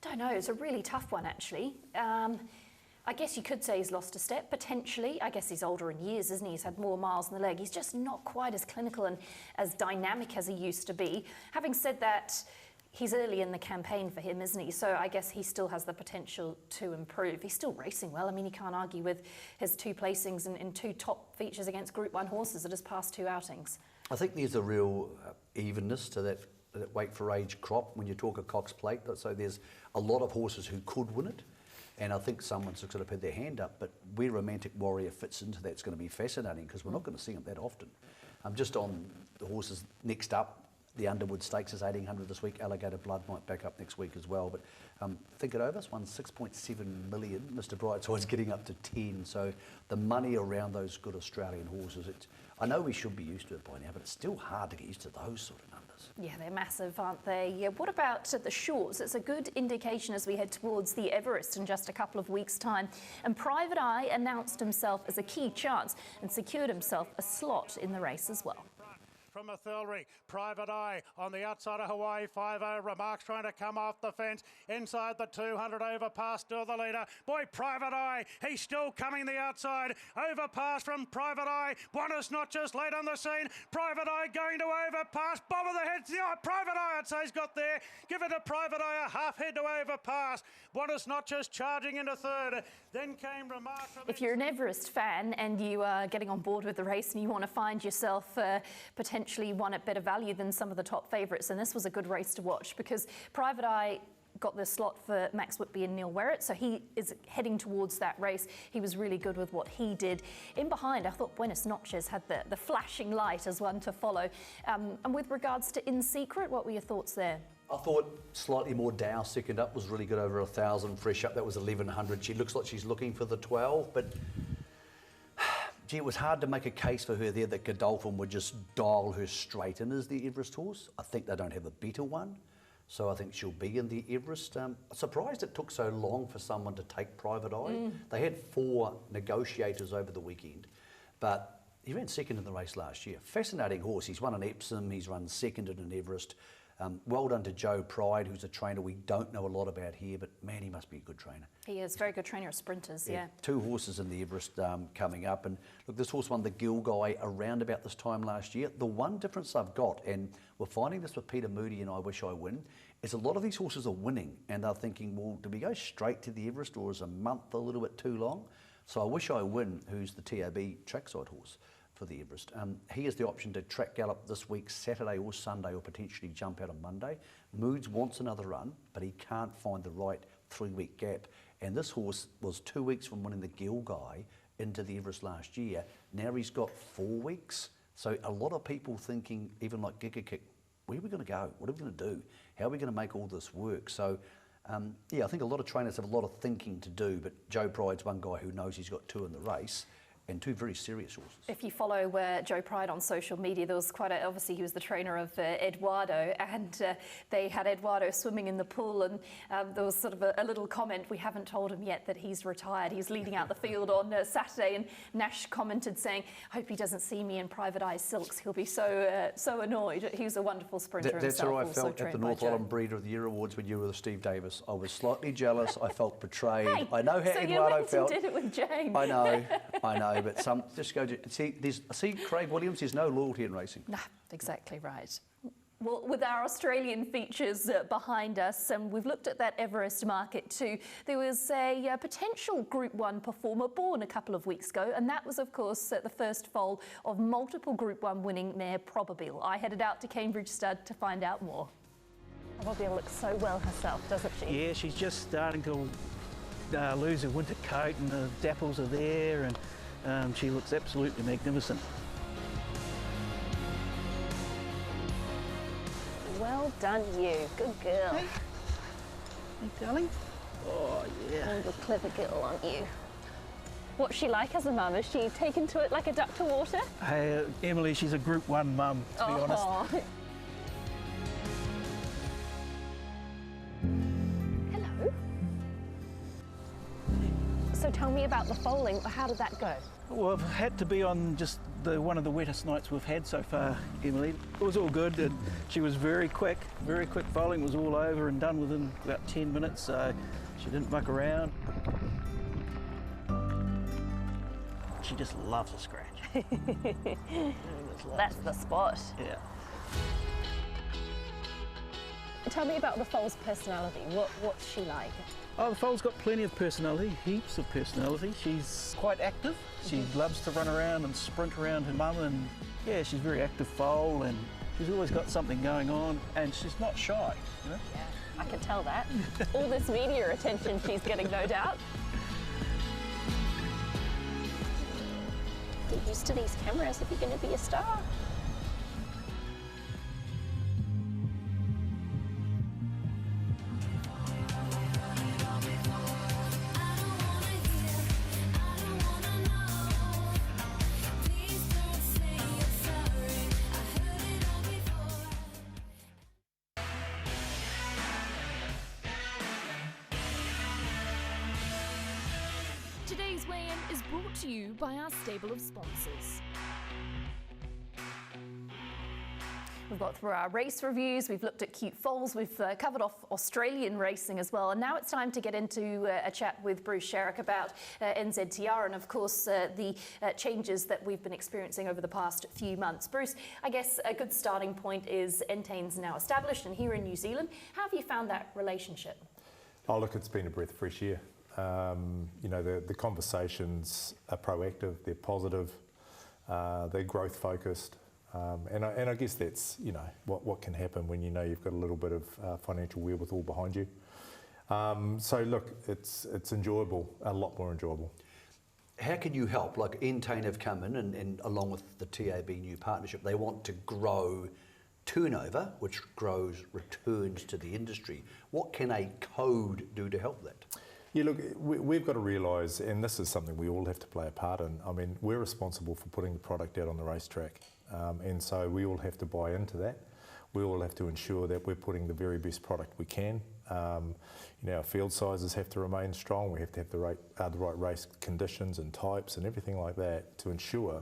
Don't know. It's a really tough one, actually. I guess you could say he's lost a step, potentially. I guess he's older in years, isn't he? He's had more miles in the leg. He's just not quite as clinical and as dynamic as he used to be. Having said that, he's early in the campaign for him, isn't he? So I guess he still has the potential to improve. He's still racing well. I mean, he can't argue with his 2 placings in 2 top features against Group 1 horses at his past 2 outings. I think there's a real evenness to that weight for age crop when you talk a Cox Plate. So there's a lot of horses who could win it. And I think someone's sort of put their hand up, but where Romantic Warrior fits into that's going to be fascinating because we're not going to see him that often. Just on the horses next up, the Underwood Stakes is 1800 this week. Alligator Blood might back up next week as well. But think it over. It's won 6.7 million. Mr. Brightside's getting up to 10. So the money around those good Australian horses, I know we should be used to it by now, but it's still hard to get used to those sort of numbers. Yeah, they're massive, aren't they? Yeah, what about the shorts? It's a good indication as we head towards the Everest in just a couple of weeks' time. And Private Eye announced himself as a key chance and secured himself a slot in the race as well. From Athelry, Private Eye on the outside of Hawaii 5-0. Remarks trying to come off the fence inside the 200 overpass. Still the leader. Boy, Private Eye, he's still coming the outside. Overpass from Private Eye. One is not just late on the scene. Private Eye going to overpass. Bob of the head. Yeah, Private Eye, I'd say he's got there. Give it to Private Eye, a half head to overpass. One is not just charging into third. Then came Remarks. If you're an Everest fan and you are getting on board with the race and you want to find yourself potentially one at better value than some of the top favourites, and this was a good race to watch because Private Eye got the slot for Max Whitby and Neil Werrett, so he is heading towards that race. He was really good with what he did. In behind, I thought Buenos Noches had the flashing light as one to follow. And with regards to In Secret, what were your thoughts there? I thought slightly more Dow second up was really good, over 1,000 fresh up. That was 1,100. She looks like she's looking for the 12, but gee, it was hard to make a case for her there that Godolphin would just dial her straight in as the Everest horse. I think they don't have a better one, so I think she'll be in the Everest. Surprised it took so long for someone to take Private Eye. They had 4 negotiators over the weekend, but he ran second in the race last year. Fascinating horse. He's won an Epsom, he's run second in an Everest. Well done to Joe Pride, who's a trainer we don't know a lot about here, but man, he must be a good trainer. He is, very good trainer of sprinters, yeah. 2 horses in the Everest coming up. And look, this horse won the Gilgai around about this time last year. The one difference I've got, and we're finding this with Peter Moody and I Wish I Win, is a lot of these horses are winning and they're thinking, well, do we go straight to the Everest or is a month a little bit too long? So I Wish I Win, who's the TAB trackside horse for the Everest. He has the option to track gallop this week, Saturday or Sunday, or potentially jump out on Monday. Moods wants another run, but he can't find the right 3-week gap. And this horse was 2 weeks from winning the Gilgai into the Everest last year. Now he's got 4 weeks. So a lot of people thinking, even like Giga Kick, where are we going to go? What are we going to do? How are we going to make all this work? So yeah, I think a lot of trainers have a lot of thinking to do, but Joe Pride's one guy who knows he's got 2 in the race. And 2 very serious horses. If you follow Joe Pride on social media, there was quite obviously he was the trainer of Eduardo, and they had Eduardo swimming in the pool, and there was sort of a little comment, we haven't told him yet that he's retired. He's leading out the field on Saturday, and Nash commented saying, hope he doesn't see me in Private Eye silks. He'll be so annoyed. He was a wonderful sprinter himself. That's how I felt at the North Island Breeder of the Year Awards when you were with Steve Davis. I was slightly jealous. I felt betrayed. Hey, I know how so Eduardo felt. You went and did it with James. I know. But some just go to see Craig Williams. There's no loyalty in racing. No, exactly right. Well, with our Australian features behind us, and we've looked at that Everest Market too. There was a potential Group 1 performer born a couple of weeks ago, and that was, of course, the first foal of multiple Group 1 winning mare Probabile. I headed out to Cambridge Stud to find out more. Probabile looks so well herself, doesn't she? Yeah, she's just starting to lose her winter coat, and the dapples are there, and she looks absolutely magnificent. Well done, you. Good girl. Hey, darling. Oh, yeah. Oh, the clever girl, aren't you? What's she like as a mum? Is she taken to it like a duck to water? Hey, Emily, she's a Group 1 mum, to be honest. Hello. So tell me me about the foaling. How did that go? Well, I've had to be on just one of the wettest nights we've had so far, Emily. It was all good, and she was very quick foaling, was all over and done within about 10 minutes, so she didn't muck around. She just loves a scratch. That's the spot. Yeah. Tell me about the foal's personality. What's she like? Oh, the foal's got plenty of personality, heaps of personality. She's quite active. She loves to run around and sprint around her mum, and yeah, she's a very active foal, and she's always got something going on, and she's not shy, you know? Yeah, I can tell that. All this media attention she's getting, no doubt. Get used to these cameras if you're going to be a star. Today's weigh-in is brought to you by our stable of sponsors. We've got through our race reviews, we've looked at cute foals, we've covered off Australian racing as well, and now it's time to get into a chat with Bruce Sherrick about NZTR and of course the changes that we've been experiencing over the past few months. Bruce, I guess a good starting point is Entain's now established and here in New Zealand. How have you found that relationship? Oh look, it's been a breath of fresh air. You know, the conversations are proactive, they're positive, they're growth focused. And I guess that's, you know, what can happen when you know you've got a little bit of financial wherewithal behind you. So look, it's enjoyable, a lot more enjoyable. How can you help? Like Entain have come in and along with the TAB new partnership, they want to grow turnover, which grows returns to the industry. What can a code do to help that? Yeah, look, we've got to realise, and this is something we all have to play a part in, I mean, we're responsible for putting the product out on the racetrack. And so we all have to buy into that. We all have to ensure that we're putting the very best product we can. You know, our field sizes have to remain strong. We have to have the right race conditions and types and everything like that to ensure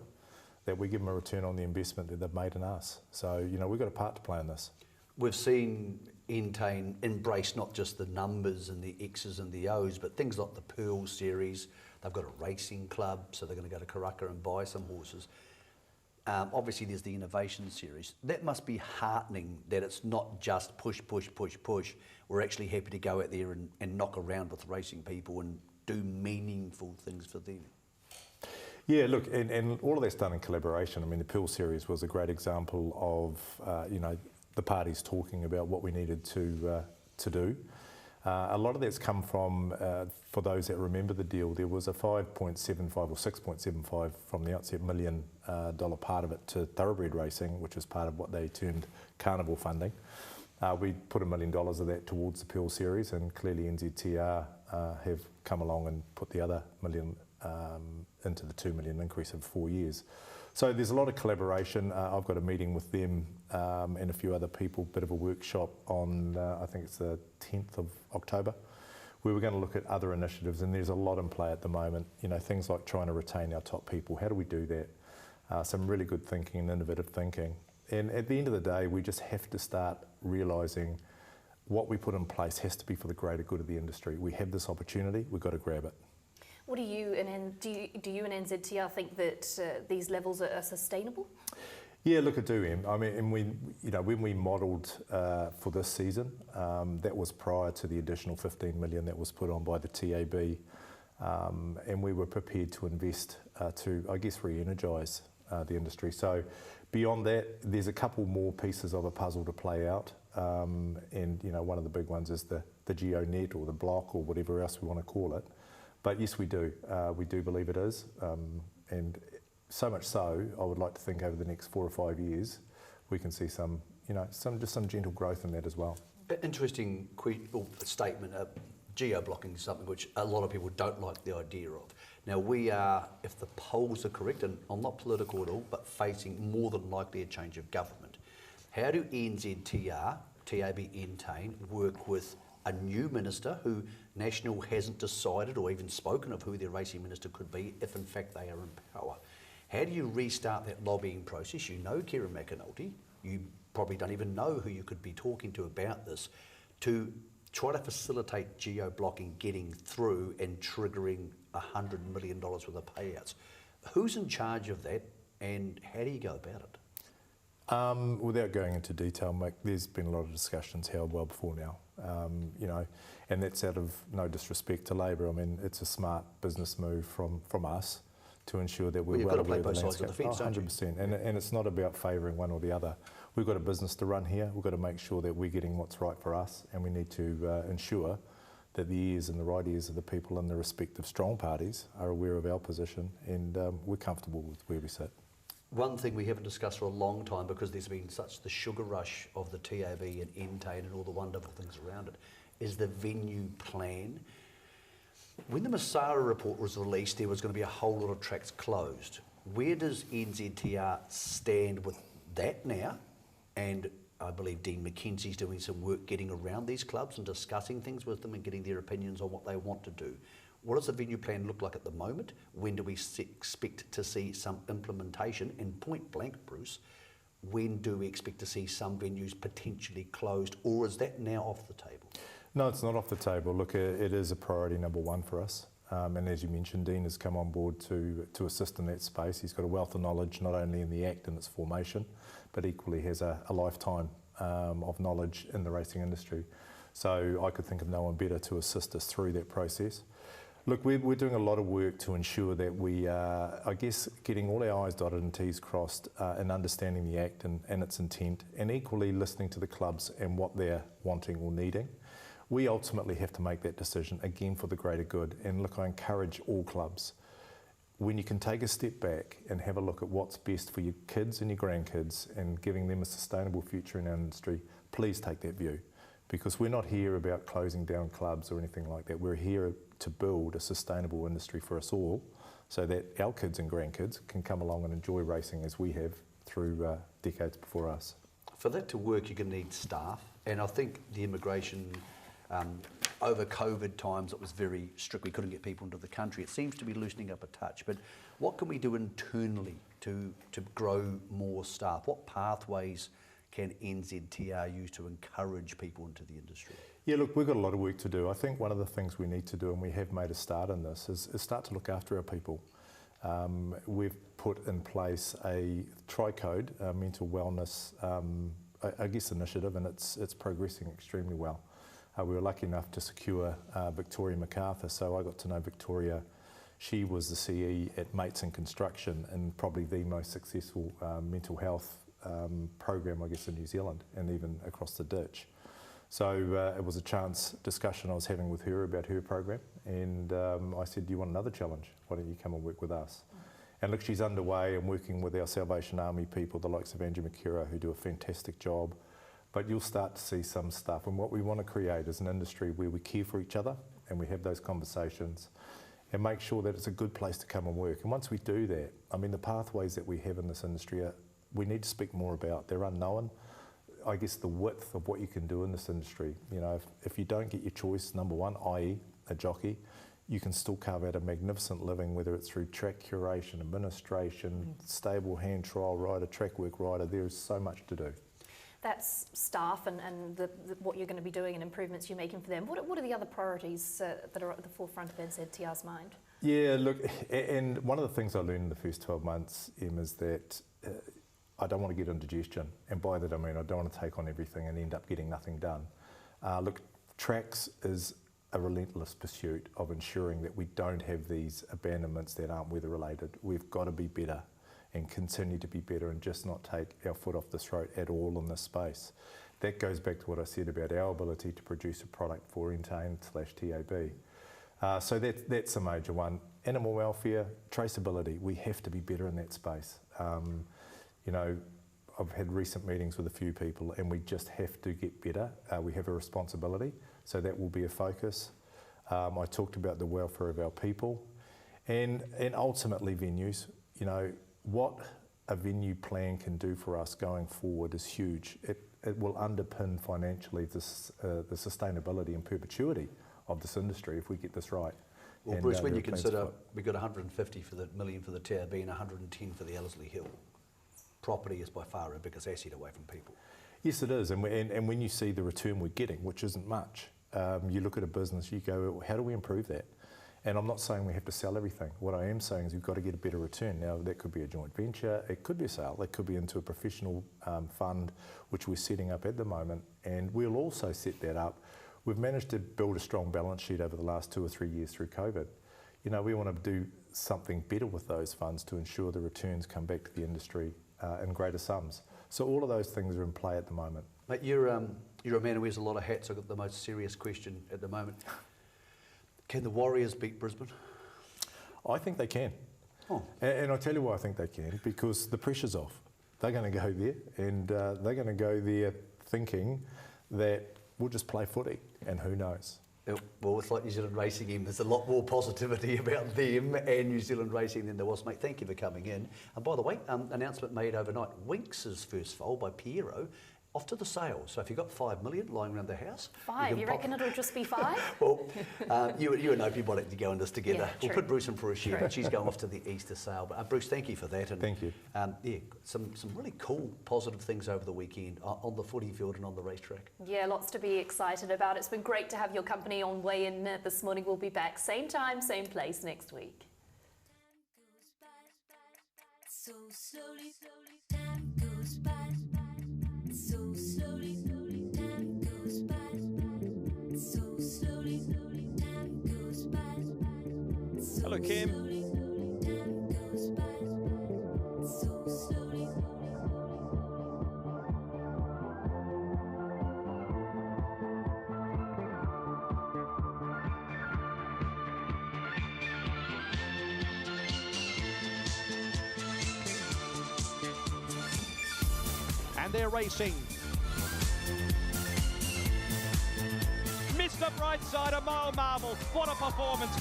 that we give them a return on the investment that they've made in us. So, you know, we've got a part to play in this. We've seen Entain embrace not just the numbers and the X's and the O's, but things like the Pearl Series. They've got a racing club, so they're going to go to Karaka and buy some horses. Obviously, there's the Innovation Series. That must be heartening that it's not just push, push, push, push. We're actually happy to go out there and knock around with racing people and do meaningful things for them. Yeah, look, and all of that's done in collaboration. I mean, the Pearl Series was a great example of, you know, the parties talking about what we needed to do. A lot of that's come from, for those that remember the deal, there was a 5.75 or 6.75 from the outset $1 million part of it to thoroughbred racing, which was part of what they termed carnival funding. We put $1 million of that towards the Pearl Series, and clearly NZTR have come along and put the other $1 million into the $2 million increase of 4 years. So there's a lot of collaboration. I've got a meeting with them and a few other people, bit of a workshop on, I think it's the 10th of October, where we're going to look at other initiatives, and there's a lot in play at the moment. You know, things like trying to retain our top people. How do we do that? Some really good thinking and innovative thinking. And at the end of the day, we just have to start realising what we put in place has to be for the greater good of the industry. We have this opportunity, we've got to grab it. What do you and NZTR think that these levels are sustainable? Yeah, look, I do, Em. I mean, and when we modelled for this season, that was prior to the additional 15 million that was put on by the TAB, and we were prepared to invest to, I guess, re-energise the industry. So beyond that, there's a couple more pieces of a puzzle to play out, and you know, one of the big ones is the GeoNet or the block or whatever else we want to call it. But yes, we do believe it is, and so much so, I would like to think over the next 4 or 5 years, we can see some gentle growth in that as well. Interesting statement. Geoblocking is something which a lot of people don't like the idea of. Now we are, if the polls are correct, and I'm not political at all, but facing more than likely a change of government. How do NZTR, TAB Entain, work with a new minister who National hasn't decided or even spoken of who their racing minister could be if in fact they are in power. How do you restart that lobbying process? You know Kieran McAnulty, you probably don't even know who you could be talking to about this, to try to facilitate Geoblocking getting through and triggering $100 million worth of payouts. Who's in charge of that and how do you go about it? Without going into detail, Mick, there's been a lot of discussions held well before now, you know, and that's out of no disrespect to Labor. I mean, it's a smart business move from us to ensure that we're well aware of the landscape. 100%, and it's not about favouring one or the other. We've got a business to run here. We've got to make sure that we're getting what's right for us, and we need to ensure that the ears and the right ears of the people in the respective strong parties are aware of our position, and we're comfortable with where we sit. One thing we haven't discussed for a long time, because there's been such the sugar rush of the TAB and Entain and all the wonderful things around it, is the venue plan. When the Masara report was released, there was going to be a whole lot of tracks closed. Where does NZTR stand with that now? And I believe Dean McKenzie's doing some work getting around these clubs and discussing things with them and getting their opinions on what they want to do. What does the venue plan look like at the moment? When do we expect to see some implementation? And point blank, Bruce, when do we expect to see some venues potentially closed, or is that now off the table? No, it's not off the table. Look, it is a priority number one for us. And as you mentioned, Dean has come on board to assist in that space. He's got a wealth of knowledge, not only in the Act and its formation, but equally has a lifetime of knowledge in the racing industry. So I could think of no one better to assist us through that process. Look, we're doing a lot of work to ensure that we are, I guess, getting all our I's dotted and T's crossed and understanding the Act and its intent, and equally listening to the clubs and what they're wanting or needing. We ultimately have to make that decision, again, for the greater good. And look, I encourage all clubs, when you can take a step back and have a look at what's best for your kids and your grandkids and giving them a sustainable future in our industry, please take that view. Because we're not here about closing down clubs or anything like that. We're here to build a sustainable industry for us all, so that our kids and grandkids can come along and enjoy racing as we have through decades before us. For that to work, you're going to need staff, and I think the immigration, over COVID times, it was very strict. We couldn't get people into the country. It seems to be loosening up a touch, but what can we do internally to grow more staff? What pathways can NZTR use to encourage people into the industry? Yeah, look, we've got a lot of work to do. I think one of the things we need to do, and we have made a start in this, is start to look after our people. We've put in place a tri-code, mental wellness, I guess, initiative, and it's progressing extremely well. We were lucky enough to secure Victoria MacArthur, so I got to know Victoria. She was the CE at Mates in Construction, and probably the most successful mental health program, I guess, in New Zealand and even across the ditch. So it was a chance discussion I was having with her about her program, and I said, do you want another challenge? Why don't you come and work with us? And look, she's underway and working with our Salvation Army people, the likes of Andrew McKerra, who do a fantastic job. But you'll start to see some stuff, and what we want to create is an industry where we care for each other and we have those conversations and make sure that it's a good place to come and work. And once we do that, I mean, the pathways that we have in this industry we need to speak more about. They're unknown. I guess the width of what you can do in this industry. You know, if you don't get your choice, number one, i.e. a jockey, you can still carve out a magnificent living, whether it's through track curation, administration, stable hand trial rider, track work rider. There is so much to do. That's staff and what you're going to be doing and improvements you're making for them. What are the other priorities that are at the forefront of NZTR's mind? Yeah, look, and one of the things I learned in the first 12 months, Em, is that I don't want to get indigestion, and by that I mean I don't want to take on everything and end up getting nothing done. Look, tracks is a relentless pursuit of ensuring that we don't have these abandonments that aren't weather related. We've got to be better and continue to be better and just not take our foot off the throat at all in this space. That goes back to what I said about our ability to produce a product for Entain/TAB. So that's a major one. Animal welfare, traceability, we have to be better in that space. You know, I've had recent meetings with a few people and we just have to get better. We have a responsibility, so that will be a focus. I talked about the welfare of our people and ultimately venues. You know, what a venue plan can do for us going forward is huge. It will underpin financially this, the sustainability and perpetuity of this industry if we get this right. Well, And, Bruce, when there you are plans consider afoot. we've got 150 million for the TRB and 110 for the Ellerslie Hill, property is by far our biggest asset away from people. Yes, it is, and when you see the return we're getting, which isn't much, you look at a business, you go, how do we improve that? And I'm not saying we have to sell everything. What I am saying is we've got to get a better return. Now, that could be a joint venture, it could be a sale, it could be into a professional fund, which we're setting up at the moment, and we'll also set that up. We've managed to build a strong balance sheet over the last 2 or 3 years through COVID. You know, we want to do something better with those funds to ensure the returns come back to the industry in greater sums. So all of those things are in play at the moment. Mate, you're a man who wears a lot of hats. I've got the most serious question at the moment. Can the Warriors beat Brisbane? I think they can. Oh. And I'll tell you why I think they can, because the pressure's off. They're going to go there, and they're going to go there thinking that we'll just play footy, and who knows. Well, it's like New Zealand Racing in. There's a lot more positivity about them and New Zealand Racing than there was, mate. Thank you for coming in. And by the way, announcement made overnight, Winx's first foal by Piero, off to the sale. So if you've got 5 million lying around the house... 5? You reckon it'll just be 5? Well, you and Opie wanted to go in this together. Yeah, we'll true. put Bruce in for a share, but she's going off to the Easter sale. But Bruce, thank you for that. And, thank you. Yeah, some really cool, positive things over the weekend on the footy field and on the racetrack. Yeah, lots to be excited about. It's been great to have your company on Weigh In this morning. We'll be back same time, same place next week. So slowly, time goes by. So slowly, time goes by. So slowly, time goes by. Hello, Kim. Time goes by. So slowly. And they're racing. Mr. Brightside, a mile marvel. What a performance.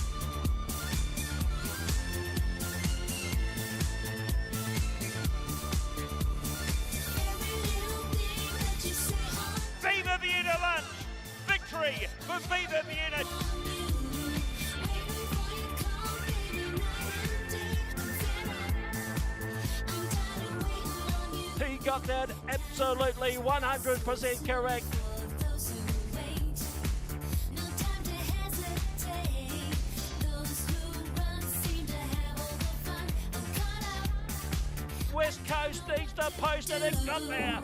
Viva Vienna lunch! Victory for Viva Vienna! He got that absolutely 100% correct. West Coast needs to post it and got there.